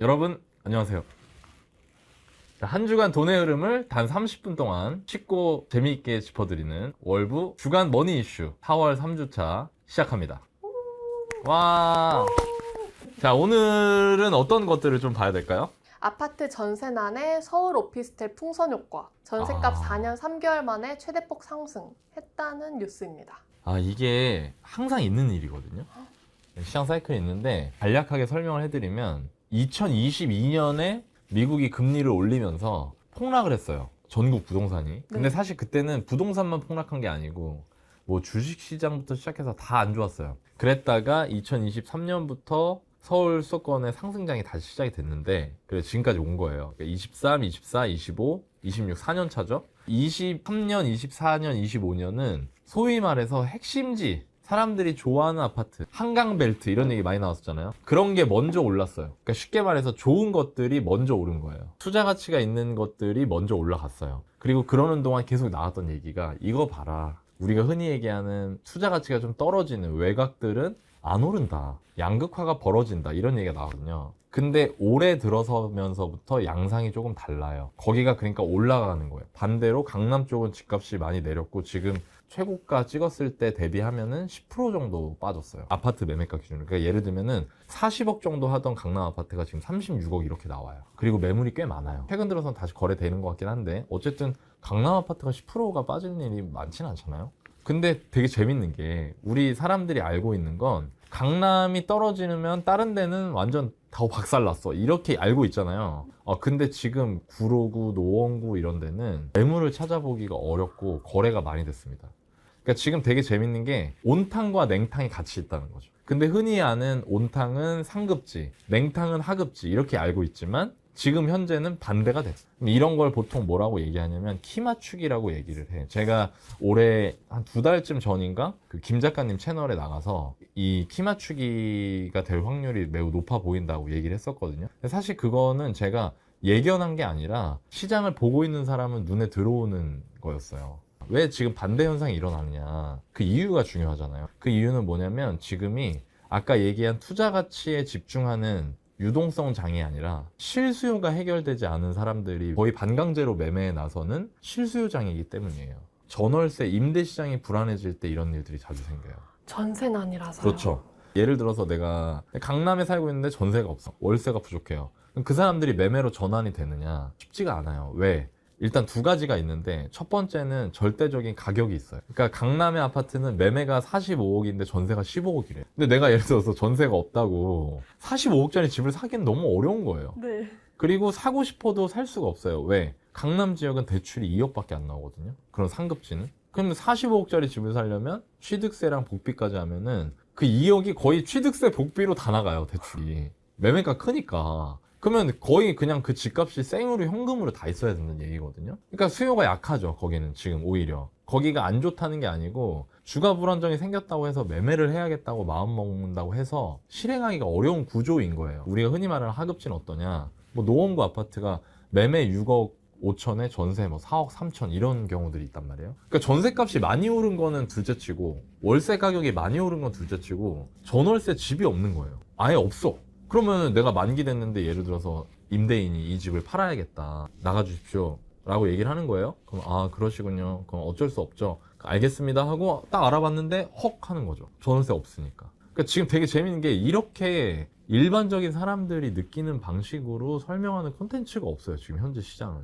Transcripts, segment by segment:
여러분 안녕하세요. 한 주간 돈의 흐름을 단 30분 동안 쉽고 재미있게 짚어드리는 월부 주간 머니 이슈 4월 3주차 시작합니다. 와. 자, 오늘은 어떤 것들을 좀 봐야 될까요? 아파트 전세난의 서울 오피스텔 풍선 효과. 전세값 4년 3개월 만에 최대폭 상승했다는 뉴스입니다. 이게 항상 있는 일이거든요. 시장 사이클이 있는데 간략하게 설명을 해드리면 2022년에 미국이 금리를 올리면서 폭락을 했어요. 전국 부동산이. 근데 사실 그때는 부동산만 폭락한 게 아니고 뭐 주식시장부터 시작해서 다 안 좋았어요. 그랬다가 2023년부터 서울 수도권의 상승장이 다시 시작이 됐는데 그래서 지금까지 온 거예요. 23, 24, 25, 26 4년 차죠. 23년, 24년, 25년은 소위 말해서 핵심지 사람들이 좋아하는 아파트, 한강벨트 이런 얘기 많이 나왔었잖아요. 그런 게 먼저 올랐어요. 그러니까 쉽게 말해서 좋은 것들이 먼저 오른 거예요. 투자 가치가 있는 것들이 먼저 올라갔어요. 그리고 그러는 동안 계속 나왔던 얘기가 이거 봐라. 우리가 흔히 얘기하는 투자 가치가 좀 떨어지는 외곽들은 안 오른다. 양극화가 벌어진다. 이런 얘기가 나거든요. 근데 올해 들어서면서부터 양상이 조금 달라요. 거기가 그러니까 올라가는 거예요. 반대로 강남 쪽은 집값이 많이 내렸고 지금 최고가 찍었을 때 대비하면은 10% 정도 빠졌어요. 아파트 매매가 기준으로. 그러니까 예를 들면은 40억 정도 하던 강남 아파트가 지금 36억 이렇게 나와요. 그리고 매물이 꽤 많아요. 최근 들어서는 다시 거래되는 것 같긴 한데 어쨌든 강남 아파트가 10%가 빠지는 일이 많지는 않잖아요. 근데 되게 재밌는 게 우리 사람들이 알고 있는 건 강남이 떨어지면 다른 데는 완전 다 박살났어 이렇게 알고 있잖아요. 근데 지금 구로구, 노원구 이런 데는 매물을 찾아보기가 어렵고 거래가 많이 됐습니다. 그러니까 지금 되게 재밌는 게 온탕과 냉탕이 같이 있다는 거죠. 근데 흔히 아는 온탕은 상급지, 냉탕은 하급지 이렇게 알고 있지만 지금 현재는 반대가 됐어요. 이런 걸 보통 뭐라고 얘기하냐면 키 맞추기라고 얘기를 해. 제가 올해 한 2달쯤 전인가 그 김 작가님 채널에 나가서 이 키 맞추기가 될 확률이 매우 높아 보인다고 얘기를 했었거든요. 사실 그거는 제가 예견한 게 아니라 시장을 보고 있는 사람은 눈에 들어오는 거였어요. 왜 지금 반대 현상이 일어나느냐. 그 이유가 중요하잖아요. 그 이유는 뭐냐면 지금이 아까 얘기한 투자 가치에 집중하는 유동성 장이 아니라 실수요가 해결되지 않은 사람들이 거의 반강제로 매매에 나서는 실수요 장이기 때문이에요. 전월세 임대 시장이 불안해질 때 이런 일들이 자주 생겨요. 전세난이라서요. 그렇죠. 예를 들어서 내가 강남에 살고 있는데 전세가 없어. 월세가 부족해요. 그럼 그 사람들이 매매로 전환이 되느냐? 쉽지가 않아요. 왜? 일단 두 가지가 있는데 첫 번째는 절대적인 가격이 있어요. 그러니까 강남의 아파트는 매매가 45억인데 전세가 15억이래. 근데 내가 예를 들어서 전세가 없다고 45억짜리 집을 사기는 너무 어려운 거예요. 네. 그리고 사고 싶어도 살 수가 없어요. 왜? 강남 지역은 대출이 2억밖에 안 나오거든요. 그런 상급지는. 그럼 45억짜리 집을 사려면 취득세랑 복비까지 하면은 그 2억이 거의 취득세 복비로 다 나가요, 대출이. 매매가 크니까. 그러면 거의 그냥 그 집값이 생으로 현금으로 다 있어야 되는 얘기거든요. 그러니까 수요가 약하죠, 거기는 지금 오히려. 거기가 안 좋다는 게 아니고 주가 불안정이 생겼다고 해서 매매를 해야겠다고 마음먹는다고 해서 실행하기가 어려운 구조인 거예요. 우리가 흔히 말하는 하급지는 어떠냐. 뭐 노원구 아파트가 매매 6억 5천에 전세 뭐 4억 3천 이런 경우들이 있단 말이에요. 그러니까 전세값이 많이 오른 거는 둘째치고 월세 가격이 많이 오른 건 둘째치고 전월세 집이 없는 거예요. 아예 없어. 그러면 내가 만기 됐는데 예를 들어서 임대인이 이 집을 팔아야겠다. 나가주십시오. 라고 얘기를 하는 거예요. 그럼 그러시군요. 그럼 어쩔 수 없죠. 알겠습니다 하고 딱 알아봤는데 헉 하는 거죠. 전월세 없으니까. 그러니까 지금 되게 재밌는 게 이렇게 일반적인 사람들이 느끼는 방식으로 설명하는 콘텐츠가 없어요. 지금 현재 시장을.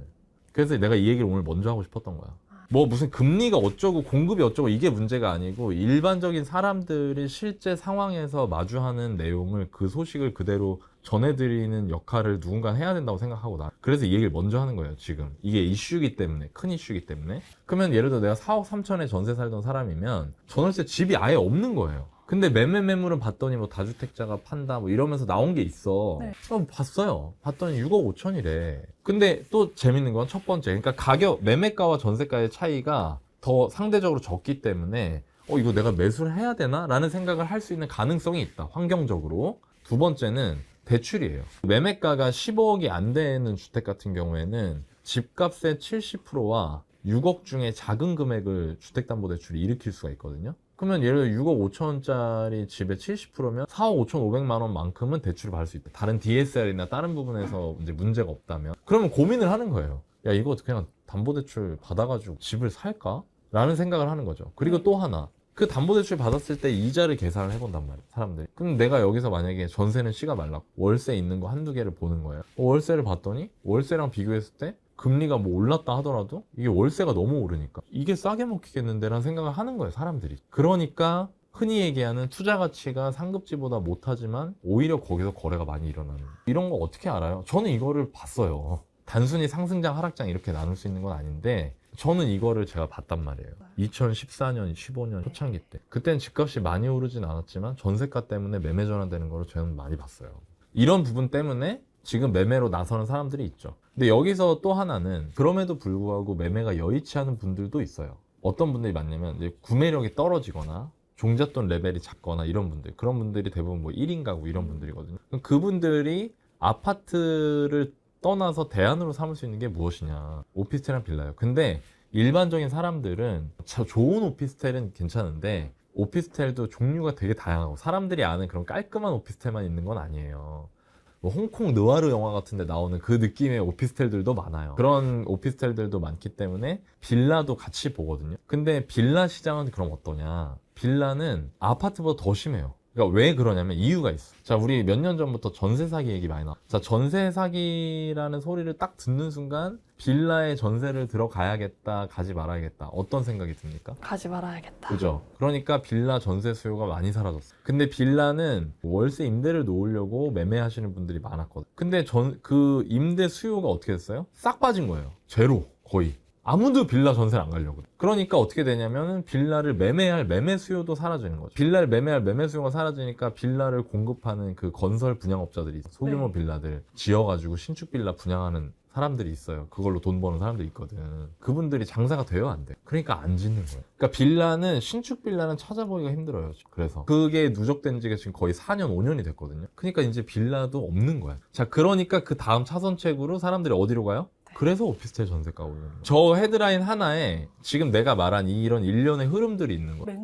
그래서 내가 이 얘기를 오늘 먼저 하고 싶었던 거야. 뭐 무슨 금리가 어쩌고 공급이 어쩌고 이게 문제가 아니고 일반적인 사람들이 실제 상황에서 마주하는 내용을 그 소식을 그대로 전해드리는 역할을 누군가 해야 된다고 생각하고 그래서 이 얘기를 먼저 하는 거예요. 지금 이게 이슈이기 때문에, 큰 이슈이기 때문에. 그러면 예를 들어 내가 4억 3천에 전세 살던 사람이면 전월세 집이 아예 없는 거예요. 근데 매물은 봤더니 뭐 다주택자가 판다 뭐 이러면서 나온 게 있어. 네. 봤어요. 봤더니 6억 5천이래. 근데 또 재밌는 건 첫 번째. 그러니까 매매가와 전세가의 차이가 더 상대적으로 적기 때문에 이거 내가 매수를 해야 되나? 라는 생각을 할 수 있는 가능성이 있다. 환경적으로. 두 번째는 대출이에요. 매매가가 15억이 안 되는 주택 같은 경우에는 집값의 70%와 6억 중에 작은 금액을 주택담보대출이 일으킬 수가 있거든요. 그러면 예를 들어 6억 5천원짜리 집의 70%면 4억 5천5백만 원만큼은 대출을 받을 수 있다. 다른 DSR이나 다른 부분에서 이제 문제가 없다면. 그러면 고민을 하는 거예요. 야, 이거 그냥 담보대출 받아가지고 집을 살까? 라는 생각을 하는 거죠. 그리고 또 하나. 그 담보대출 받았을 때 이자를 계산을 해본단 말이에요, 사람들이. 그럼 내가 여기서 만약에 전세는 씨가 말랐고 월세 있는 거 한두 개를 보는 거예요. 월세를 봤더니 월세랑 비교했을 때 금리가 뭐 올랐다 하더라도 이게 월세가 너무 오르니까 이게 싸게 먹히겠는데 라는 생각을 하는 거예요, 사람들이. 그러니까 흔히 얘기하는 투자 가치가 상급지보다 못하지만 오히려 거기서 거래가 많이 일어나는. 이런 거 어떻게 알아요? 저는 이거를 봤어요. 단순히 상승장 하락장 이렇게 나눌 수 있는 건 아닌데 저는 이거를 제가 봤단 말이에요. 2014년, 15년 초창기 때. 그때는 집값이 많이 오르진 않았지만 전세가 때문에 매매 전환되는 거를 저는 많이 봤어요. 이런 부분 때문에 지금 매매로 나서는 사람들이 있죠. 근데 여기서 또 하나는 그럼에도 불구하고 매매가 여의치 않은 분들도 있어요. 어떤 분들이 많냐면 이제 구매력이 떨어지거나 종잣돈 레벨이 작거나 이런 분들. 그런 분들이 대부분 뭐 1인 가구 이런 분들이거든요. 그럼 그분들이 아파트를 떠나서 대안으로 삼을 수 있는 게 무엇이냐. 오피스텔이랑 빌라예요. 근데 일반적인 사람들은 좋은 오피스텔은 괜찮은데 오피스텔도 종류가 되게 다양하고 사람들이 아는 그런 깔끔한 오피스텔만 있는 건 아니에요. 뭐 홍콩 느와르 영화 같은 데 나오는 그 느낌의 오피스텔들도 많아요. 그런 오피스텔들도 많기 때문에 빌라도 같이 보거든요. 근데 빌라 시장은 그럼 어떠냐. 빌라는 아파트보다 더 심해요. 그러니까 왜 그러냐면 이유가 있어. 자, 우리 몇 년 전부터 전세 사기 얘기 많이 나와. 자, 전세 사기라는 소리를 딱 듣는 순간 빌라에 전세를 들어가야겠다, 가지 말아야겠다. 어떤 생각이 듭니까? 가지 말아야겠다. 그죠? 그러니까 빌라 전세 수요가 많이 사라졌어. 근데 빌라는 월세 임대를 놓으려고 매매하시는 분들이 많았거든. 근데 그 임대 수요가 어떻게 됐어요? 싹 빠진 거예요. 제로, 거의. 아무도 빌라 전세를 안 가려고. 그러니까 어떻게 되냐면은 빌라를 매매할 매매 수요도 사라지는 거죠. 빌라를 매매할 매매 수요가 사라지니까 빌라를 공급하는 그 건설 분양업자들이 있어요. 소규모 빌라들 지어가지고 신축 빌라 분양하는 사람들이 있어요. 그걸로 돈 버는 사람들이 있거든. 그분들이 장사가 돼요, 안 돼? 그러니까 안 짓는 거예요. 그러니까 빌라는 신축 빌라는 찾아보기가 힘들어요. 그래서 그게 누적된 지가 지금 거의 4년, 5년이 됐거든요. 그러니까 이제 빌라도 없는 거야. 자, 그러니까 그 다음 차선책으로 사람들이 어디로 가요? 그래서 오피스텔 전세가 오르는 거예요. 저 헤드라인 하나에 지금 내가 말한 이런 일련의 흐름들이 있는 거예요.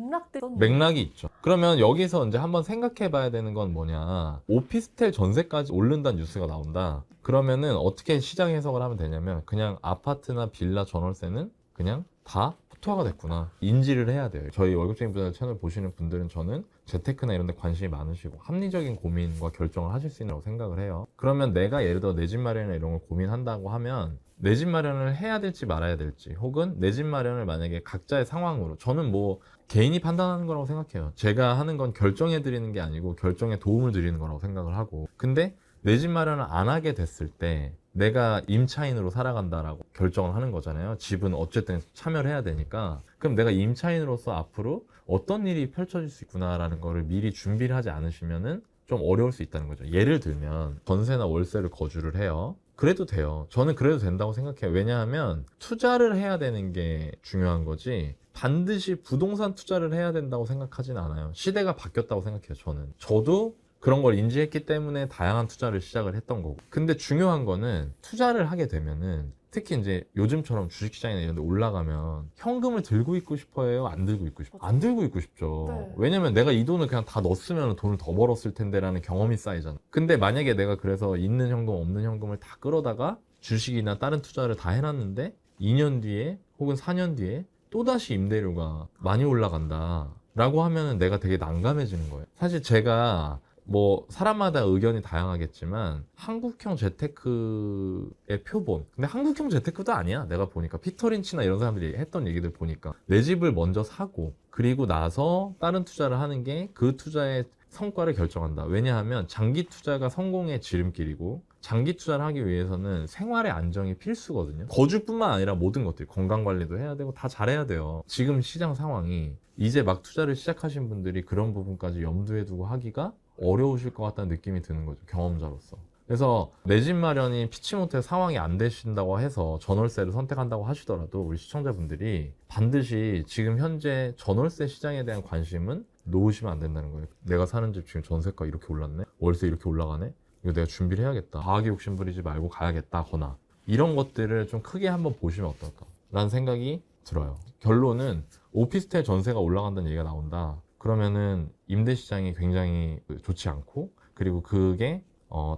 맥락이 있죠. 그러면 여기서 이제 한번 생각해 봐야 되는 건 뭐냐. 오피스텔 전세까지 오른다는 뉴스가 나온다. 그러면은 어떻게 시장 해석을 하면 되냐면 그냥 아파트나 빌라 전월세는 그냥 다 후퇴화가 됐구나. 인지를 해야 돼요. 저희 월급쟁이 부자 채널 보시는 분들은 저는 재테크나 이런 데 관심이 많으시고 합리적인 고민과 결정을 하실 수 있다고 생각을 해요. 그러면 내가 예를 들어 내 집 마련이나 이런 걸 고민한다고 하면 내 집 마련을 해야 될지 말아야 될지 혹은 내 집 마련을 만약에 각자의 상황으로 저는 뭐 개인이 판단하는 거라고 생각해요. 제가 하는 건 결정해 드리는 게 아니고 결정에 도움을 드리는 거라고 생각을 하고 근데 내 집 마련을 안 하게 됐을 때 내가 임차인으로 살아간다라고 결정을 하는 거잖아요. 집은 어쨌든 참여를 해야 되니까. 그럼 내가 임차인으로서 앞으로 어떤 일이 펼쳐질 수 있구나라는 거를 미리 준비를 하지 않으시면은 좀 어려울 수 있다는 거죠. 예를 들면 전세나 월세를 거주를 해요. 그래도 돼요. 저는 그래도 된다고 생각해요. 왜냐하면 투자를 해야 되는 게 중요한 거지 반드시 부동산 투자를 해야 된다고 생각하진 않아요. 시대가 바뀌었다고 생각해요. 저도 그런 걸 인지했기 때문에 다양한 투자를 시작을 했던 거고. 근데 중요한 거는 투자를 하게 되면은 특히 이제 요즘처럼 주식시장이나 이런 데 올라가면 현금을 들고 있고 싶어요? 안 들고 있고 싶어요? 안 들고 있고 싶죠. 네. 왜냐면 내가 이 돈을 그냥 다 넣었으면 돈을 더 벌었을 텐데라는 경험이 쌓이잖아. 근데 만약에 내가 그래서 있는 현금, 없는 현금을 다 끌어다가 주식이나 다른 투자를 다 해놨는데 2년 뒤에 혹은 4년 뒤에 또다시 임대료가 많이 올라간다. 라고 하면은 내가 되게 난감해지는 거예요. 사실 제가 뭐 사람마다 의견이 다양하겠지만 한국형 재테크의 표본 근데 한국형 재테크도 아니야. 내가 보니까 피터 린치나 이런 사람들이 했던 얘기들 보니까 내 집을 먼저 사고 그리고 나서 다른 투자를 하는 게 그 투자의 성과를 결정한다. 왜냐하면 장기 투자가 성공의 지름길이고 장기 투자를 하기 위해서는 생활의 안정이 필수거든요. 거주뿐만 아니라 모든 것들 건강관리도 해야 되고 다 잘해야 돼요. 지금 시장 상황이 이제 막 투자를 시작하신 분들이 그런 부분까지 염두에 두고 하기가 어려우실 것 같다는 느낌이 드는 거죠. 경험자로서. 그래서 내 집 마련이 피치 못해 상황이 안 되신다고 해서 전월세를 선택한다고 하시더라도 우리 시청자분들이 반드시 지금 현재 전월세 시장에 대한 관심은 놓으시면 안 된다는 거예요. 내가 사는 집 지금 전세가 이렇게 올랐네? 월세 이렇게 올라가네? 이거 내가 준비를 해야겠다. 과하게 욕심 부리지 말고 가야겠다거나 이런 것들을 좀 크게 한번 보시면 어떨까? 라는 생각이 들어요. 결론은 오피스텔 전세가 올라간다는 얘기가 나온다. 그러면은 임대 시장이 굉장히 좋지 않고, 그리고 그게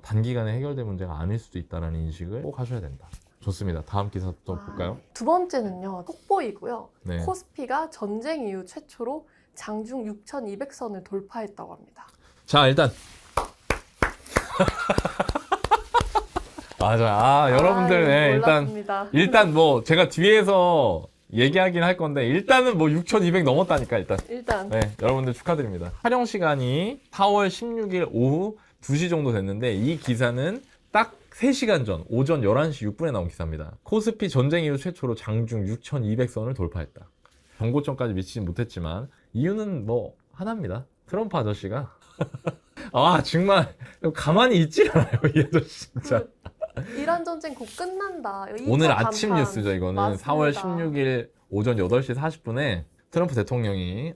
단기간에 해결될 문제가 아닐 수도 있다는 인식을 꼭 하셔야 된다. 좋습니다. 다음 기사 또 볼까요? 두 번째는요, 속보이고요. 네. 코스피가 전쟁 이후 최초로 장중 6,200선을 돌파했다고 합니다. 자, 일단 맞아. 여러분들 네, 일단 뭐 제가 뒤에서 얘기하긴 할 건데 일단은 뭐 6,200 넘었다니까 일단. 네, 여러분들 축하드립니다. 촬영 시간이 4월 16일 오후 2시 정도 됐는데 이 기사는 딱 3시간 전 오전 11시 6분에 나온 기사입니다. 코스피 전쟁 이후 최초로 장중 6,200선을 돌파했다. 정고점까지 미치진 못했지만 이유는 뭐 하나입니다. 트럼프 아저씨가 정말 가만히 있질 않아요. 이 아저씨 진짜. 이란 전쟁 곧 끝난다. 오늘 아침 뉴스죠. 이거는 맞습니다. 4월 16일 오전 8시 40분에 트럼프 대통령이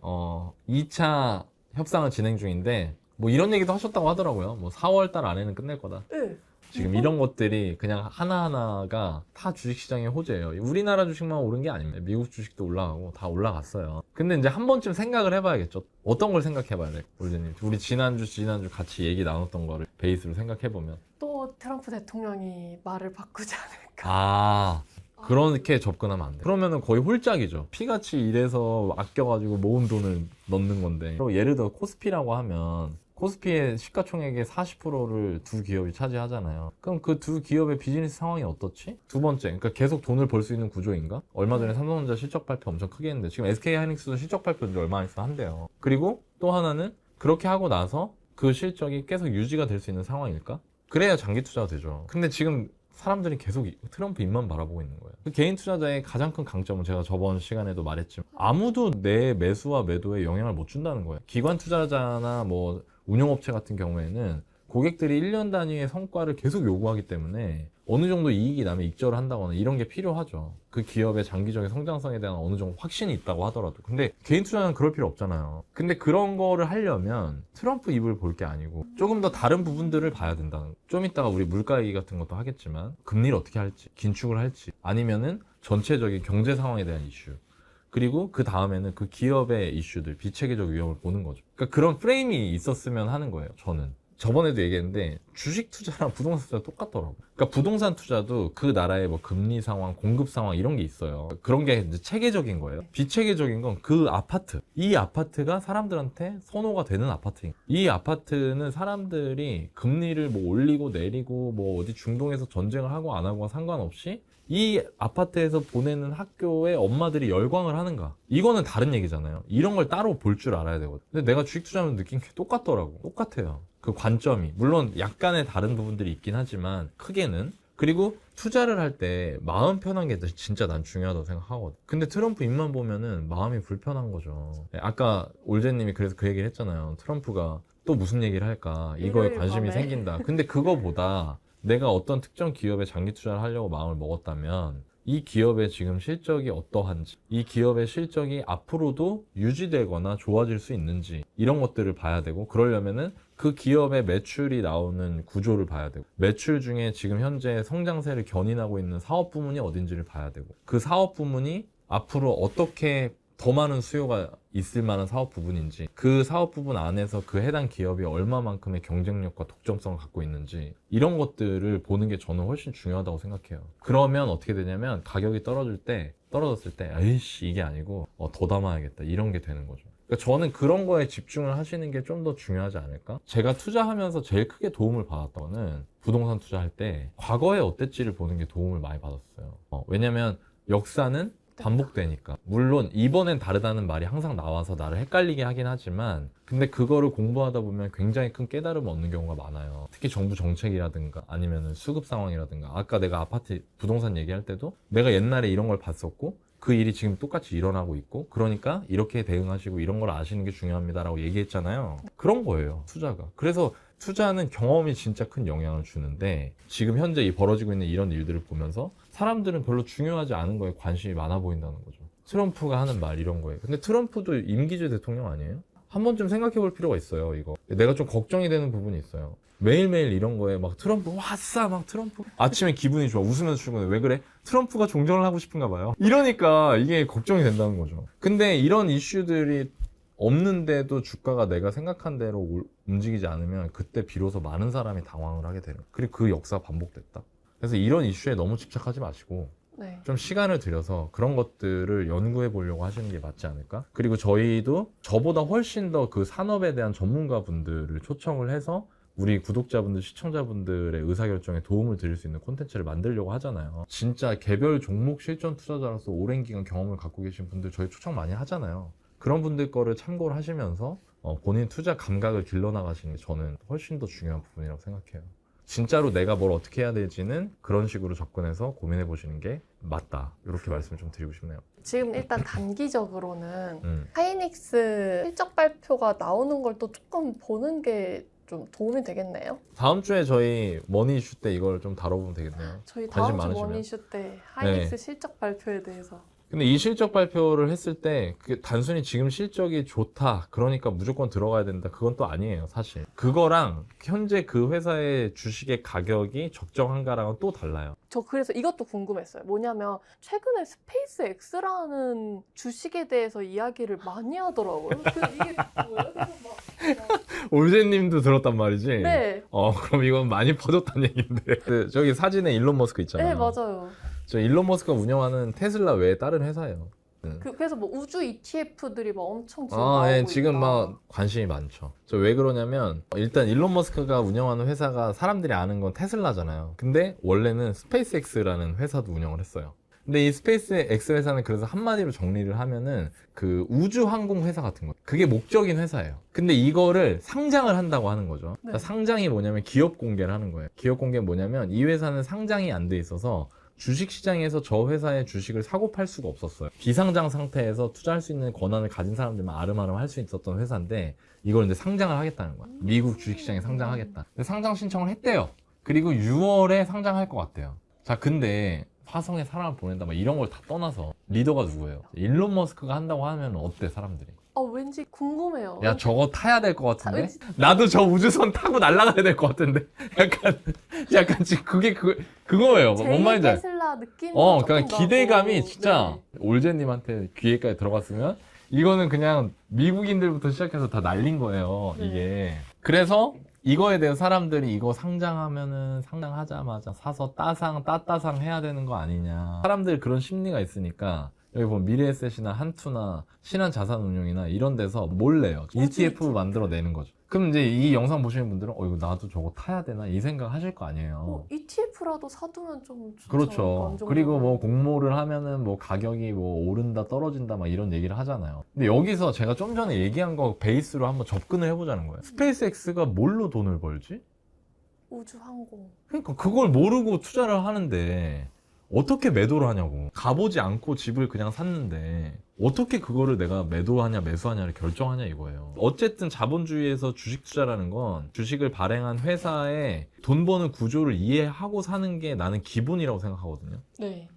2차 협상을 진행 중인데 뭐 이런 얘기도 하셨다고 하더라고요. 뭐 4월 달 안에는 끝낼 거다. 네. 지금 이런 것들이 그냥 하나하나가 다 주식시장의 호재예요. 우리나라 주식만 오른 게 아닙니다. 미국 주식도 올라가고 다 올라갔어요. 근데 이제 한 번쯤 생각을 해봐야겠죠. 어떤 걸 생각해봐야 돼, 올제님. 우리 지난주 같이 얘기 나눴던 거를 베이스로 생각해보면 또 트럼프 대통령이 말을 바꾸지 않을까. 그렇게 접근하면 안 돼. 그러면은 거의 홀짝이죠. 피같이 일해서 아껴가지고 모은 돈을 넣는 건데. 그리고 예를 들어 코스피라고 하면 코스피의 시가총액의 40%를 두 기업이 차지하잖아요. 그럼 그 두 기업의 비즈니스 상황이 어떻지? 두 번째, 그러니까 계속 돈을 벌 수 있는 구조인가? 얼마 전에 삼성전자 실적 발표 엄청 크게 했는데 지금 SK하이닉스도 실적 발표 이제 얼마 안 있어 한대요. 그리고 또 하나는 그렇게 하고 나서 그 실적이 계속 유지가 될 수 있는 상황일까? 그래야 장기 투자가 되죠. 근데 지금 사람들이 계속 트럼프 입만 바라보고 있는 거예요. 그 개인 투자자의 가장 큰 강점은 제가 저번 시간에도 말했지만 아무도 내 매수와 매도에 영향을 못 준다는 거예요. 기관 투자자나 뭐 운용업체 같은 경우에는 고객들이 1년 단위의 성과를 계속 요구하기 때문에 어느 정도 이익이 나면 익절을 한다거나 이런 게 필요하죠. 그 기업의 장기적인 성장성에 대한 어느 정도 확신이 있다고 하더라도. 근데 개인 투자는 그럴 필요 없잖아요. 근데 그런 거를 하려면 트럼프 입을 볼 게 아니고 조금 더 다른 부분들을 봐야 된다는 거예요. 좀 이따가 우리 물가 얘기 같은 것도 하겠지만 금리를 어떻게 할지, 긴축을 할지, 아니면은 전체적인 경제 상황에 대한 이슈, 그리고 그 다음에는 그 기업의 이슈들, 비체계적 위험을 보는 거죠. 그러니까 그런 프레임이 있었으면 하는 거예요, 저는. 저번에도 얘기했는데 주식 투자랑 부동산 투자 똑같더라고. 그러니까 부동산 투자도 그 나라의 뭐 금리 상황, 공급 상황 이런 게 있어요. 그런 게 이제 체계적인 거예요. 비체계적인 건 그 아파트. 이 아파트가 사람들한테 선호가 되는 아파트인 거예요. 이 아파트는 사람들이 금리를 뭐 올리고 내리고 뭐 어디 중동에서 전쟁을 하고 안 하고와 상관없이 이 아파트에서 보내는 학교에 엄마들이 열광을 하는가? 이거는 다른 얘기잖아요. 이런 걸 따로 볼 줄 알아야 되거든. 근데 내가 주식 투자하면 느낀 게 똑같더라고. 똑같아요. 그 관점이. 물론 약간의 다른 부분들이 있긴 하지만 크게는. 그리고 투자를 할 때 마음 편한 게 진짜 난 중요하다고 생각하거든. 근데 트럼프 입만 보면은 마음이 불편한 거죠. 아까 올제님이 그래서 그 얘기를 했잖아요. 트럼프가 또 무슨 얘기를 할까? 이거에 관심이 생긴다. 근데 그거보다 내가 어떤 특정 기업에 장기 투자를 하려고 마음을 먹었다면 이 기업의 지금 실적이 어떠한지, 이 기업의 실적이 앞으로도 유지되거나 좋아질 수 있는지 이런 것들을 봐야 되고, 그러려면은 그 기업의 매출이 나오는 구조를 봐야 되고, 매출 중에 지금 현재 성장세를 견인하고 있는 사업 부문이 어딘지를 봐야 되고, 그 사업 부문이 앞으로 어떻게 더 많은 수요가 있을 만한 사업 부분인지, 그 사업 부분 안에서 그 해당 기업이 얼마만큼의 경쟁력과 독점성을 갖고 있는지, 이런 것들을 보는 게 저는 훨씬 중요하다고 생각해요. 그러면 어떻게 되냐면 가격이 떨어졌을 때 에이씨 이게 아니고 더 담아야겠다 이런 게 되는 거죠. 그러니까 저는 그런 거에 집중을 하시는 게 좀 더 중요하지 않을까? 제가 투자하면서 제일 크게 도움을 받았던 거는 부동산 투자할 때 과거에 어땠지를 보는 게 도움을 많이 받았어요. 왜냐면 역사는 반복되니까. 물론 이번엔 다르다는 말이 항상 나와서 나를 헷갈리게 하긴 하지만, 근데 그거를 공부하다 보면 굉장히 큰 깨달음을 얻는 경우가 많아요. 특히 정부 정책이라든가 아니면 수급 상황이라든가. 아까 내가 아파트 부동산 얘기할 때도 내가 옛날에 이런 걸 봤었고 그 일이 지금 똑같이 일어나고 있고, 그러니까 이렇게 대응하시고 이런 걸 아시는 게 중요합니다라고 얘기했잖아요. 그런 거예요, 투자가. 그래서 투자는 경험이 진짜 큰 영향을 주는데, 지금 현재 이 벌어지고 있는 이런 일들을 보면서 사람들은 별로 중요하지 않은 거에 관심이 많아 보인다는 거죠. 트럼프가 하는 말 이런 거예요. 근데 트럼프도 임기제 대통령 아니에요? 한 번쯤 생각해 볼 필요가 있어요, 이거. 내가 좀 걱정이 되는 부분이 있어요. 매일매일 이런 거에 막 트럼프, 와싸, 막 트럼프. 아침에 기분이 좋아. 웃으면서 출근해. 왜 그래? 트럼프가 종전을 하고 싶은가 봐요. 이러니까 이게 걱정이 된다는 거죠. 근데 이런 이슈들이 없는데도 주가가 내가 생각한 대로 움직이지 않으면 그때 비로소 많은 사람이 당황을 하게 되는. 그리고 그 역사가 반복됐다. 그래서 이런 이슈에 너무 집착하지 마시고 네. 좀 시간을 들여서 그런 것들을 연구해 보려고 하시는 게 맞지 않을까? 그리고 저희도 저보다 훨씬 더 그 산업에 대한 전문가분들을 초청을 해서 우리 구독자분들, 시청자분들의 의사결정에 도움을 드릴 수 있는 콘텐츠를 만들려고 하잖아요. 진짜 개별 종목 실전 투자자로서 오랜 기간 경험을 갖고 계신 분들 저희 초청 많이 하잖아요. 그런 분들 거를 참고를 하시면서 본인 투자 감각을 길러나가시는 게 저는 훨씬 더 중요한 부분이라고 생각해요. 진짜로 내가 뭘 어떻게 해야 될지는 그런 식으로 접근해서 고민해 보시는 게 맞다. 이렇게 말씀을 좀 드리고 싶네요. 지금 일단 단기적으로는 하이닉스 실적 발표가 나오는 걸 또 조금 보는 게 좀 도움이 되겠네요. 다음 주에 저희 머니 이슈 때 이걸 좀 다뤄보면 되겠네요. 저희 관심 다음 주 많으시면. 머니슈 때 하이닉스 네. 실적 발표에 대해서 근데 이 실적 발표를 했을 때 그게 단순히 지금 실적이 좋다 그러니까 무조건 들어가야 된다 그건 또 아니에요 사실. 그거랑 현재 그 회사의 주식의 가격이 적정한가랑은 또 달라요. 저 그래서 이것도 궁금했어요. 뭐냐면 최근에 스페이스 X라는 주식에 대해서 이야기를 많이 하더라고요. 이게 뭐예요? 그래서 올제님도 들었단 말이지? 네. 그럼 이건 많이 퍼졌다는 얘기인데. 저기 사진에 일론 머스크 있잖아요. 네, 맞아요. 저 일론 머스크가 운영하는 테슬라 외에 다른 회사예요. 그래서 뭐 우주 ETF들이 막 엄청 지금 예, 나오고 지금 있다. 막 관심이 많죠. 저 왜 그러냐면 일단 일론 머스크가 운영하는 회사가 사람들이 아는 건 테슬라잖아요. 근데 원래는 스페이스X라는 회사도 운영을 했어요. 근데 이 스페이스X 회사는 그래서 한마디로 정리를 하면은 그 우주 항공 회사 같은 거. 그게 목적인 회사예요. 근데 이거를 상장을 한다고 하는 거죠. 네. 그러니까 상장이 뭐냐면 기업 공개를 하는 거예요. 기업 공개는 뭐냐면 이 회사는 상장이 안 돼 있어서 주식시장에서 저 회사의 주식을 사고 팔 수가 없었어요. 비상장 상태에서 투자할 수 있는 권한을 가진 사람들만 아름아름 할 수 있었던 회사인데 이걸 이제 상장을 하겠다는 거야. 미국 주식시장에 상장하겠다. 근데 상장 신청을 했대요. 그리고 6월에 상장할 것 같대요. 자, 근데 화성에 사람을 보낸다 막 이런 걸 다 떠나서 리더가 누구예요? 일론 머스크가 한다고 하면 어때 사람들이? 왠지 궁금해요. 야 저거 타야 될 것 같은데? 왠지- 나도 저 우주선 타고 날아가야 될 것 같은데? 약간 지금 그게 그거예요. 뭔 말인지 알죠? 테슬라 느낌. 그러니까 기대감이 진짜 올제님한테 귀에까지 들어갔으면 이거는 그냥 미국인들부터 시작해서 다 날린 거예요. 네. 이게. 그래서 이거에 대해서 사람들이 이거 상장하면은 상장하자마자 사서 따따상 해야 되는 거 아니냐. 사람들 그런 심리가 있으니까 여기 보면 미래에셋이나 한투나 신한자산운용이나 이런 데서 몰래요. ETF 만들어내는 거죠. 그럼 이제 이 영상 보시는 분들은 이거 나도 저거 타야 되나 이 생각 하실 거 아니에요. ETF라도 사두면 좀 좋죠. 그렇죠. 안정적으로. 그리고 뭐 공모를 하면은 뭐 가격이 뭐 오른다 떨어진다 막 이런 얘기를 하잖아요. 근데 여기서 제가 좀 전에 얘기한 거 베이스로 한번 접근을 해보자는 거예요. 스페이스X가 뭘로 돈을 벌지? 우주 항공. 그러니까 그걸 모르고 투자를 하는데 어떻게 매도를 하냐고. 가보지 않고 집을 그냥 샀는데 어떻게 그거를 내가 매도하냐 매수하냐를 결정하냐 이거예요. 어쨌든 자본주의에서 주식 투자라는 건 주식을 발행한 회사의 돈 버는 구조를 이해하고 사는 게 나는 기본이라고 생각하거든요. 네.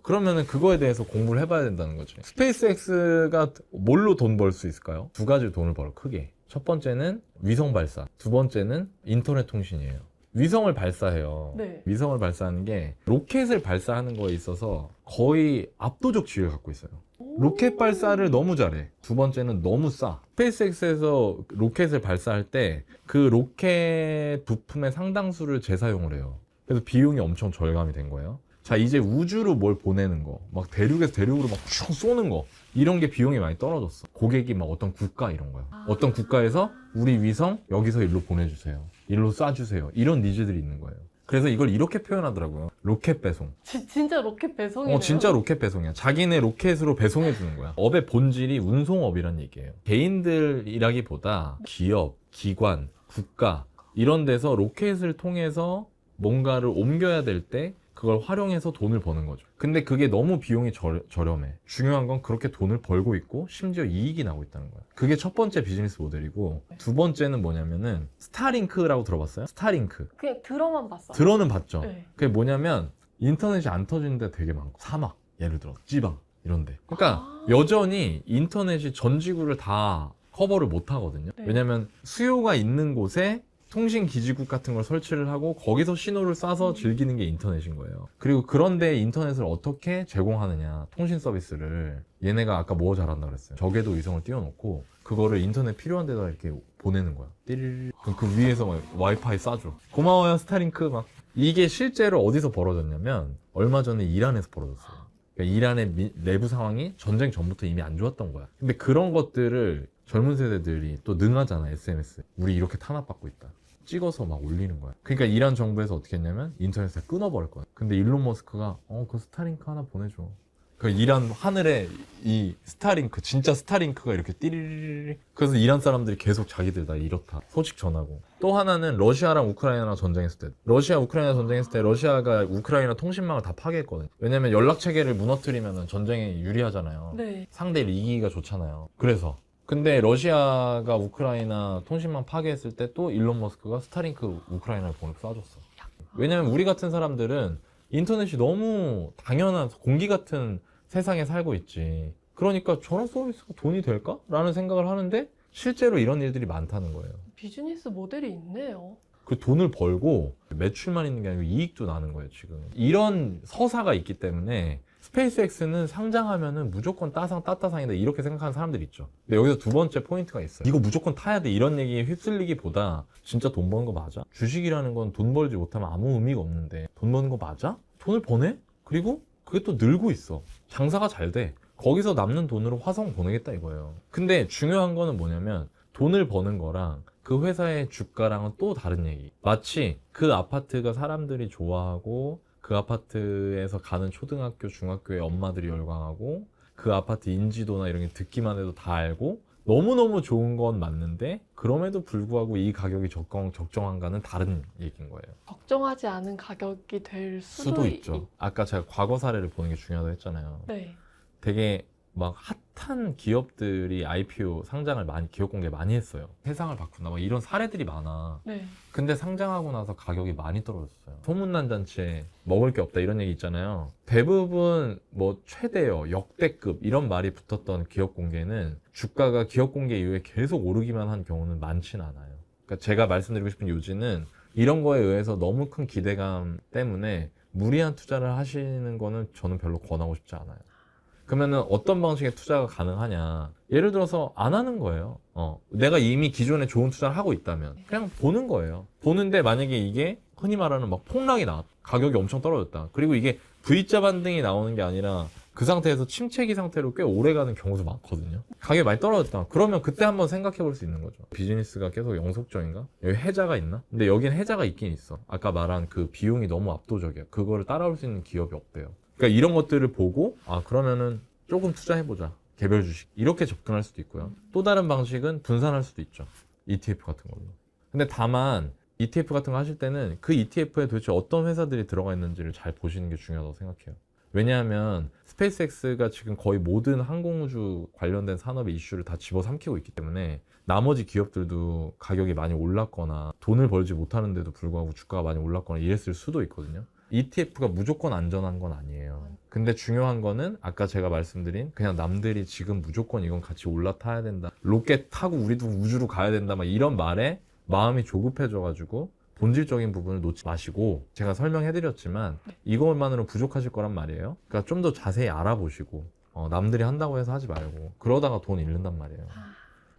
그러면은 그거에 대해서 공부를 해봐야 된다는 거죠. 스페이스X가 뭘로 돈 벌 수 있을까요? 두 가지 돈을 벌어 크게. 첫 번째는 위성 발사, 두 번째는 인터넷 통신이에요. 위성을 발사해요. 네. 위성을 발사하는 게 로켓을 발사하는 거에 있어서 거의 압도적 지위를 갖고 있어요. 로켓 발사를 너무 잘해. 두 번째는 너무 싸. 스페이스X에서 로켓을 발사할 때 그 로켓 부품의 상당수를 재사용을 해요. 그래서 비용이 엄청 절감이 된 거예요. 자, 이제 우주로 뭘 보내는 거, 막 대륙에서 대륙으로 막 쭉 쏘는 거, 이런 게 비용이 많이 떨어졌어. 고객이 막 어떤 국가 이런 거요. 어떤 국가에서 우리 위성 여기서 일로 보내주세요. 일로 쏴주세요. 이런 니즈들이 있는 거예요. 그래서 이걸 이렇게 표현하더라고요. 로켓 배송. 진짜 로켓 배송이네요. 진짜 로켓 배송이야. 자기네 로켓으로 배송해 주는 거야. 업의 본질이 운송업이란 얘기예요. 개인들이라기보다 기업, 기관, 국가 이런 데서 로켓을 통해서 뭔가를 옮겨야 될 때 그걸 활용해서 돈을 버는 거죠. 근데 그게 너무 비용이 저렴해. 중요한 건 그렇게 돈을 벌고 있고 심지어 이익이 나고 있다는 거야. 그게 첫 번째 비즈니스 모델이고 두 번째는 뭐냐면은 스타링크라고 들어봤어요? 스타링크. 그냥 들어만 봤어요. 들어는 봤죠. 네. 그게 뭐냐면 인터넷이 안 터지는 데 되게 많고 사막 예를 들어 지방 이런 데. 그러니까 여전히 인터넷이 전 지구를 다 커버를 못 하거든요. 네. 왜냐면 수요가 있는 곳에 통신 기지국 같은 걸 설치를 하고 거기서 신호를 쏴서 즐기는 게 인터넷인 거예요. 그리고 그런데 인터넷을 어떻게 제공하느냐, 통신 서비스를. 얘네가 아까 뭐 잘한다 그랬어요. 적외도 위성을 띄워놓고 그거를 인터넷 필요한 데다 이렇게 보내는 거야. 띠리리. 그럼 그 위에서 막 와이파이 쏴줘. 고마워요 스타링크 막. 이게 실제로 어디서 벌어졌냐면 얼마 전에 이란에서 벌어졌어요. 그러니까 이란의 내부 상황이 전쟁 전부터 이미 안 좋았던 거야. 근데 그런 것들을 젊은 세대들이 또 능하잖아. SNS. 우리 이렇게 탄압받고 있다. 찍어서 막 올리는 거야. 그러니까 이란 정부에서 어떻게 했냐면 인터넷을 끊어버릴 거야. 근데 일론 머스크가 그 스타링크 하나 보내줘. 그 이란 하늘에 이 스타링크, 진짜 스타링크가 이렇게 띠리리리. 그래서 이란 사람들이 계속 자기들 다 이렇다 소식 전하고. 또 하나는 러시아랑 우크라이나랑 전쟁했을 때, 러시아 우크라이나 전쟁했을 때 러시아가 우크라이나 통신망을 다 파괴했거든요. 왜냐면 연락 체계를 무너뜨리면 전쟁에 유리하잖아요. 네. 상대를 이기기가 좋잖아요. 그래서. 근데 러시아가 우크라이나 통신망 파괴했을 때 또 일론 머스크가 스타링크 우크라이나를 보내서 쏴줬어. 왜냐면 우리 같은 사람들은 인터넷이 너무 당연한 공기 같은 세상에 살고 있지. 그러니까 저런 서비스가 돈이 될까? 라는 생각을 하는데 실제로 이런 일들이 많다는 거예요. 비즈니스 모델이 있네요. 그 돈을 벌고 매출만 있는 게 아니고 이익도 나는 거예요, 지금. 이런 서사가 있기 때문에 스페이스X는 상장하면은 무조건 따따상이다 이렇게 생각하는 사람들이 있죠. 근데 여기서 두 번째 포인트가 있어요. 이거 무조건 타야 돼 이런 얘기에 휩쓸리기보다 진짜 돈 버는 거 맞아? 주식이라는 건 돈 벌지 못하면 아무 의미가 없는데 돈 버는 거 맞아? 돈을 버네? 그리고 그게 또 늘고 있어. 장사가 잘 돼. 거기서 남는 돈으로 화성 보내겠다 이거예요. 근데 중요한 거는 뭐냐면 돈을 버는 거랑 그 회사의 주가랑은 또 다른 얘기. 마치 그 아파트가 사람들이 좋아하고 그 아파트에서 가는 초등학교, 중학교의 엄마들이 열광하고 그 아파트 인지도나 이런 게 듣기만 해도 다 알고 너무너무 좋은 건 맞는데 그럼에도 불구하고 이 가격이 적정한가는 다른 얘기인 거예요. 걱정하지 않은 가격이 될 수도 있죠. 아까 제가 과거 사례를 보는 게 중요하다고 했잖아요. 네. 되게 막 핫한 기업들이 IPO 상장을 많이 기업 공개 많이 했어요. 세상을 바꾼다 막 이런 사례들이 많아. 네. 근데 상장하고 나서 가격이 많이 떨어졌어요. 소문난 잔치에 먹을 게 없다 이런 얘기 있잖아요. 대부분 뭐 최대요, 역대급 이런 말이 붙었던 기업 공개는 주가가 기업 공개 이후에 계속 오르기만 한 경우는 많진 않아요. 그러니까 제가 말씀드리고 싶은 요지는 이런 거에 의해서 너무 큰 기대감 때문에 무리한 투자를 하시는 거는 저는 별로 권하고 싶지 않아요. 그러면은 어떤 방식의 투자가 가능하냐. 예를 들어서 안 하는 거예요. 내가 이미 기존에 좋은 투자를 하고 있다면 그냥 보는 거예요. 보는데 만약에 이게 흔히 말하는 막 폭락이 나왔다. 가격이 엄청 떨어졌다. 그리고 이게 V자 반등이 나오는 게 아니라 그 상태에서 침체기 상태로 꽤 오래 가는 경우도 많거든요. 가격이 많이 떨어졌다. 그러면 그때 한번 생각해 볼 수 있는 거죠. 비즈니스가 계속 영속적인가? 여기 해자가 있나? 근데 여긴 해자가 있긴 있어. 아까 말한 그 비용이 너무 압도적이야. 그거를 따라올 수 있는 기업이 없대요. 그러니까 이런 것들을 보고 그러면은 조금 투자해보자. 개별 주식. 이렇게 접근할 수도 있고요. 또 다른 방식은 분산할 수도 있죠. ETF 같은 걸로. 근데 다만 ETF 같은 거 하실 때는 그 ETF에 도대체 어떤 회사들이 들어가 있는지를 잘 보시는 게 중요하다고 생각해요. 왜냐하면 스페이스X가 지금 거의 모든 항공우주 관련된 산업의 이슈를 다 집어삼키고 있기 때문에 나머지 기업들도 가격이 많이 올랐거나 돈을 벌지 못하는데도 불구하고 주가가 많이 올랐거나 이랬을 수도 있거든요. ETF가 무조건 안전한 건 아니에요. 근데 중요한 거는 아까 제가 말씀드린 그냥 남들이 지금 무조건 이건 같이 올라타야 된다. 로켓 타고 우리도 우주로 가야 된다. 막 이런 말에 마음이 조급해져가지고 본질적인 부분을 놓지 마시고 제가 설명해드렸지만 이것만으로 부족하실 거란 말이에요. 그러니까 좀 더 자세히 알아보시고 남들이 한다고 해서 하지 말고 그러다가 돈 잃는단 말이에요.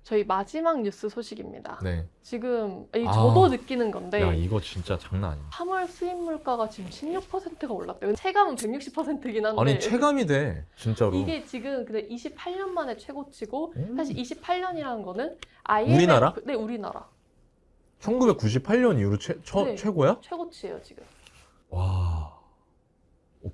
저희 마지막 뉴스 소식입니다. 네. 지금 저도 느끼는 건데 야 이거 진짜 장난 아니야. 3월 수입 물가가 지금 16%가 올랐대요. 체감은 160%이긴 한데 아니 체감이 돼 진짜로. 이게 지금 근데 28년 만에 최고치고 사실 28년이라는 거는 IMF 우리나라? 네, 우리나라. 1998년 이후로 네. 최고야? 최고치예요 지금. 와.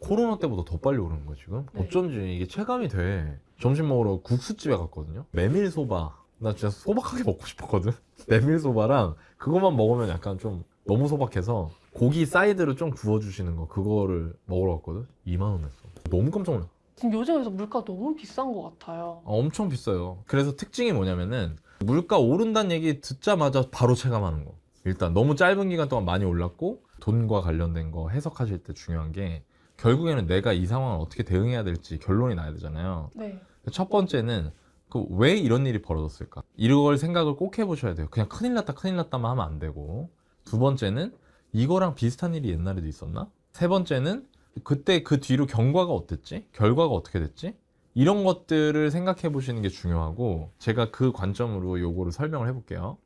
코로나 때보다 더 빨리 오르는 거야 지금? 네. 어쩐지 이게 체감이 돼. 점심 먹으러 국수집에 갔거든요. 메밀소바. 나 진짜 소박하게 먹고 싶었거든. 메밀소바랑 그것만 먹으면 약간 좀 너무 소박해서 고기 사이드로 좀 구워주시는 거 그거를 먹으러 갔거든. 2만 원 했어. 너무 깜짝 놀랐어. 지금 요즘에서 물가 너무 비싼 것 같아요. 엄청 비싸요. 그래서 특징이 뭐냐면은 물가 오른다는 얘기 듣자마자 바로 체감하는 거. 일단 너무 짧은 기간 동안 많이 올랐고 돈과 관련된 거 해석하실 때 중요한 게 결국에는 내가 이 상황을 어떻게 대응해야 될지 결론이 나야 되잖아요. 네. 첫 번째는 왜 이런 일이 벌어졌을까? 이걸 생각을 꼭 해보셔야 돼요. 그냥 큰일 났다만 하면 안 되고. 두 번째는 이거랑 비슷한 일이 옛날에도 있었나? 세 번째는 그때 그 뒤로 경과가 어땠지? 결과가 어떻게 됐지? 이런 것들을 생각해 보시는 게 중요하고, 제가 그 관점으로 요거를 설명을 해볼게요.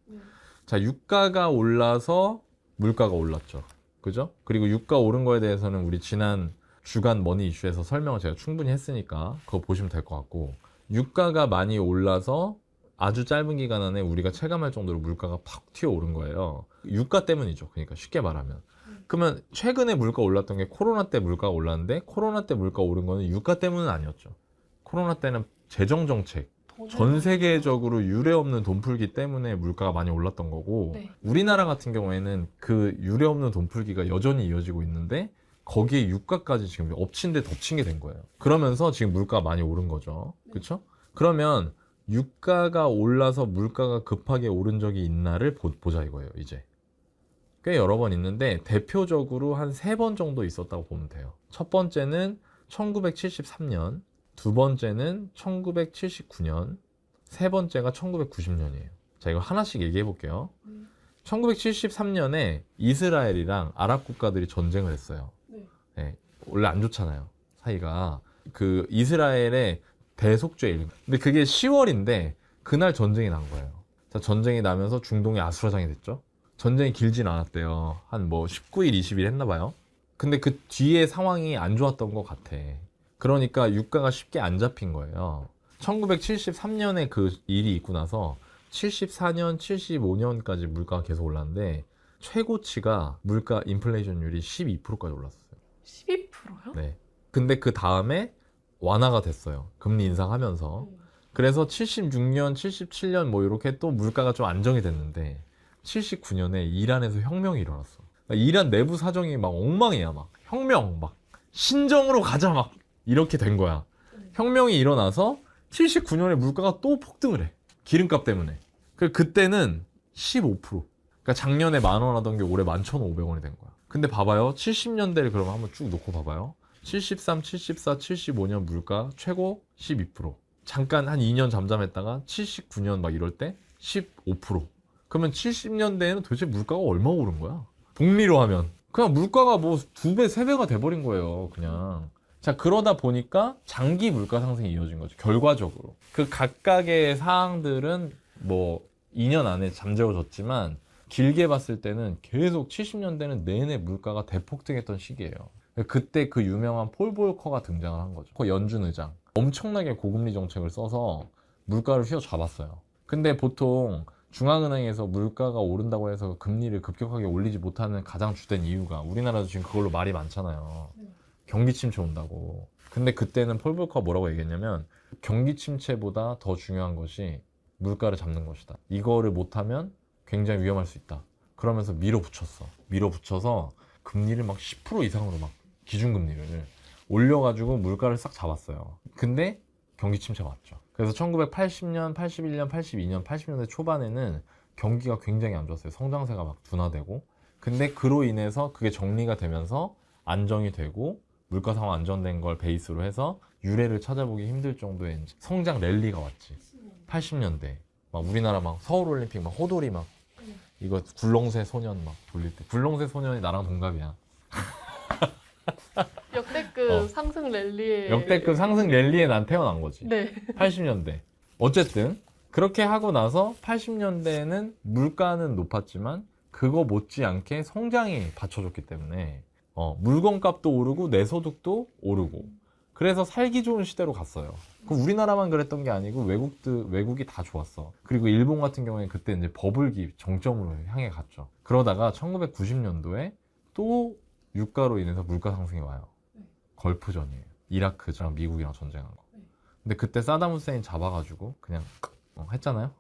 자, 유가가 올라서 물가가 올랐죠. 그죠? 그리고 유가 오른 거에 대해서는 우리 지난 주간 머니 이슈에서 설명을 제가 충분히 했으니까 그거 보시면 될 것 같고, 유가가 많이 올라서 아주 짧은 기간 안에 우리가 체감할 정도로 물가가 팍 튀어오른 거예요. 유가 때문이죠. 그러니까 쉽게 말하면. 그러면 최근에 물가 올랐던 게 코로나 때 물가가 올랐는데, 코로나 때 물가 오른 거는 유가 때문은 아니었죠. 코로나 때는 재정 정책, 전 세계적으로 유례 없는 돈 풀기 때문에 물가가 많이 올랐던 거고, 네. 우리나라 같은 경우에는 그 유례 없는 돈 풀기가 여전히 이어지고 있는데 거기에 유가까지 지금 엎친 데 덮친 게 된 거예요. 그러면서 지금 물가가 많이 오른 거죠. 그렇죠? 그러면 유가가 올라서 물가가 급하게 오른 적이 있나를 보자 이거예요. 이제 꽤 여러 번 있는데 대표적으로 한 3번 정도 있었다고 보면 돼요. 첫 번째는 1973년, 두 번째는 1979년, 세 번째가 1990년이에요. 자, 이거 하나씩 얘기해 볼게요. 1973년에 이스라엘이랑 아랍 국가들이 전쟁을 했어요. 네, 원래 안 좋잖아요, 사이가. 그 이스라엘의 대속죄일. 근데 그게 10월인데 그날 전쟁이 난 거예요. 자, 전쟁이 나면서 중동이 아수라장이 됐죠. 전쟁이 길진 않았대요. 한 뭐 19일, 20일 했나 봐요. 근데 그 뒤에 상황이 안 좋았던 것 같아. 그러니까 유가가 쉽게 안 잡힌 거예요. 1973년에 그 일이 있고 나서 74년, 75년까지 물가가 계속 올랐는데 최고치가 물가 인플레이션율이 12%까지 올랐어요. 12%요? 네. 근데 그 다음에 완화가 됐어요. 금리 인상하면서. 그래서 76년, 77년 뭐 이렇게 또 물가가 좀 안정이 됐는데 79년에 이란에서 혁명이 일어났어. 그러니까 이란 내부 사정이 막 엉망이야. 막 혁명, 막 신정으로 가자 막 이렇게 된 거야. 혁명이 일어나서 79년에 물가가 또 폭등을 해. 기름값 때문에. 그때는 15%. 그러니까 작년에 10,000원 하던 게 올해 11,500원이 된 거야. 근데 봐봐요. 70년대를 그러면 한번 쭉 놓고 봐봐요. 73, 74, 75년 물가 최고 12%. 잠깐 한 2년 잠잠했다가 79년 막 이럴 때 15%. 그러면 70년대에는 도대체 물가가 얼마 오른 거야? 복리로 하면. 그냥 물가가 뭐 2배, 3배가 돼버린 거예요. 그냥. 자, 그러다 보니까 장기 물가 상승이 이어진 거죠. 결과적으로. 그 각각의 사항들은 뭐 2년 안에 잠재워졌지만 길게 봤을 때는 계속 70년대는 내내 물가가 대폭등했던 시기예요. 그때 그 유명한 폴 볼커가 등장을 한 거죠. 그 연준 의장. 엄청나게 고금리 정책을 써서 물가를 휘어잡았어요. 근데 보통 중앙은행에서 물가가 오른다고 해서 금리를 급격하게 올리지 못하는 가장 주된 이유가, 우리나라도 지금 그걸로 말이 많잖아요. 경기 침체 온다고. 근데 그때는 폴 볼커가 뭐라고 얘기했냐면 경기 침체보다 더 중요한 것이 물가를 잡는 것이다. 이거를 못하면 굉장히 위험할 수 있다. 그러면서 밀어붙였어. 밀어붙여서 금리를 막 10% 이상으로 막 기준금리를 올려가지고 물가를 싹 잡았어요. 근데 경기 침체가 왔죠. 그래서 1980년, 81년, 82년, 80년대 초반에는 경기가 굉장히 안 좋았어요. 성장세가 막 둔화되고. 근데 그로 인해서 그게 정리가 되면서 안정이 되고 물가 상황 안정된 걸 베이스로 해서 유례를 찾아보기 힘들 정도의 성장 랠리가 왔지. 80년대. 막 우리나라 막 서울올림픽 막 호돌이 막 이거 굴렁쇠 소년 막 돌릴 때. 굴렁쇠 소년이 나랑 동갑이야. 역대급 상승 랠리에. 역대급 상승 랠리에 난 태어난 거지. 네. 80년대. 어쨌든 그렇게 하고 나서 80년대에는 물가는 높았지만 그거 못지않게 성장이 받쳐줬기 때문에 물건값도 오르고 내 소득도 오르고, 그래서 살기 좋은 시대로 갔어요. 그 우리나라만 그랬던 게 아니고 외국이 다 좋았어. 그리고 일본 같은 경우에 그때 이제 버블기 정점으로 향해 갔죠. 그러다가 1990년도에 또 유가로 인해서 물가 상승이 와요. 걸프전이에요. 이라크랑 미국이랑 전쟁한 거. 근데 그때 사담 후세인 잡아가지고 그냥 했잖아요.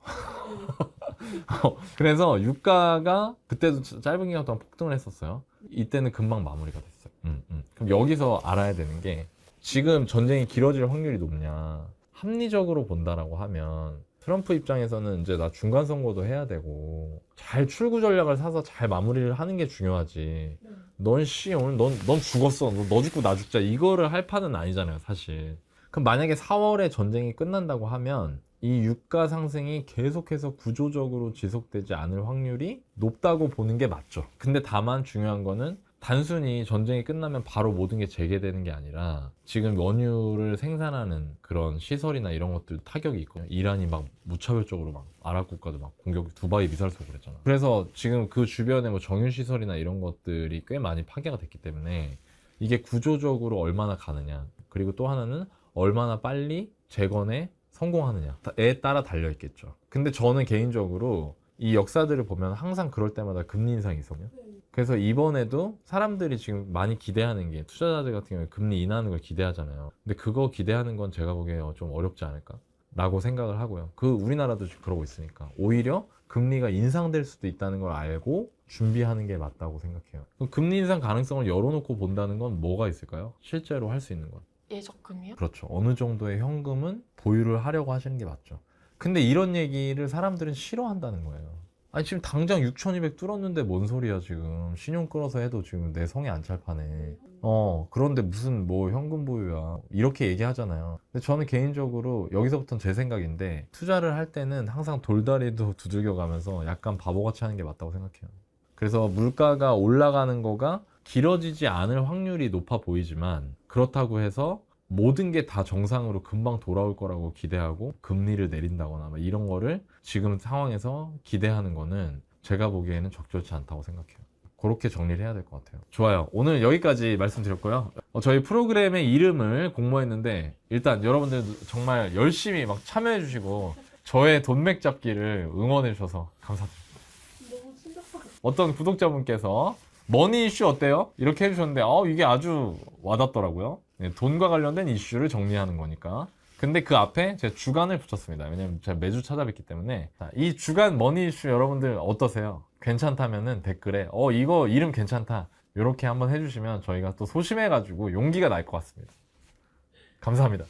그래서 유가가 그때도 짧은 기간 동안 폭등을 했었어요. 이때는 금방 마무리가 됐어요. 그럼 여기서 알아야 되는 게, 지금 전쟁이 길어질 확률이 높냐, 합리적으로 본다라고 하면 트럼프 입장에서는 이제 나 중간 선거도 해야 되고 잘 출구 전략을 사서 잘 마무리를 하는 게 중요하지. 넌 오늘 넌 죽었어. 너 죽고 나 죽자. 이거를 할 판은 아니잖아요, 사실. 그럼 만약에 4월에 전쟁이 끝난다고 하면 이 유가 상승이 계속해서 구조적으로 지속되지 않을 확률이 높다고 보는 게 맞죠. 근데 다만 중요한 거는 단순히 전쟁이 끝나면 바로 모든 게 재개되는 게 아니라 지금 원유를 생산하는 그런 시설이나 이런 것들 타격이 있거든요. 이란이 막 무차별적으로 막 아랍 국가도 막 공격, 두바이 미사일 쏘고 그랬잖아. 그래서 지금 그 주변에 뭐 정유 시설이나 이런 것들이 꽤 많이 파괴가 됐기 때문에 이게 구조적으로 얼마나 가느냐, 그리고 또 하나는 얼마나 빨리 재건에 성공하느냐에 따라 달려 있겠죠. 근데 저는 개인적으로 이 역사들을 보면 항상 그럴 때마다 금리 인상이 있었거든요. 그래서 이번에도 사람들이 지금 많이 기대하는 게, 투자자들 같은 경우에 금리 인하하는 걸 기대하잖아요. 근데 그거 기대하는 건 제가 보기에 좀 어렵지 않을까 라고 생각을 하고요. 그 우리나라도 지금 그러고 있으니까 오히려 금리가 인상될 수도 있다는 걸 알고 준비하는 게 맞다고 생각해요. 그럼 금리 인상 가능성을 열어놓고 본다는 건 뭐가 있을까요? 실제로 할 수 있는 건. 예적금이요? 그렇죠. 어느 정도의 현금은 보유를 하려고 하시는 게 맞죠. 근데 이런 얘기를 사람들은 싫어한다는 거예요. 아니 지금 당장 6,200 뚫었는데 뭔 소리야 지금. 신용 끌어서 해도 지금 내 성에 안 찰파네. 그런데 무슨 뭐 현금 보유야. 이렇게 얘기하잖아요. 근데 저는 개인적으로 여기서부터는 제 생각인데 투자를 할 때는 항상 돌다리도 두들겨 가면서 약간 바보같이 하는 게 맞다고 생각해요. 그래서 물가가 올라가는 거가 길어지지 않을 확률이 높아 보이지만 그렇다고 해서 모든 게 다 정상으로 금방 돌아올 거라고 기대하고 금리를 내린다거나 막 이런 거를 지금 상황에서 기대하는 거는 제가 보기에는 적절치 않다고 생각해요. 그렇게 정리를 해야 될 것 같아요. 좋아요. 오늘 여기까지 말씀드렸고요. 저희 프로그램의 이름을 공모했는데 일단 여러분들 정말 열심히 막 참여해 주시고 저의 돈맥 잡기를 응원해 주셔서 감사드립니다. 너무 충격받았어요. 어떤 구독자분께서 머니 이슈 어때요? 이렇게 해주셨는데 이게 아주 와닿더라고요. 네, 돈과 관련된 이슈를 정리하는 거니까. 근데 그 앞에 제가 주간을 붙였습니다. 왜냐면 제가 매주 찾아뵙기 때문에. 자, 이 주간 머니 이슈 여러분들 어떠세요? 괜찮다면은 댓글에 이거 이름 괜찮다 이렇게 한번 해주시면 저희가 또 소심해가지고 용기가 날 것 같습니다. 감사합니다.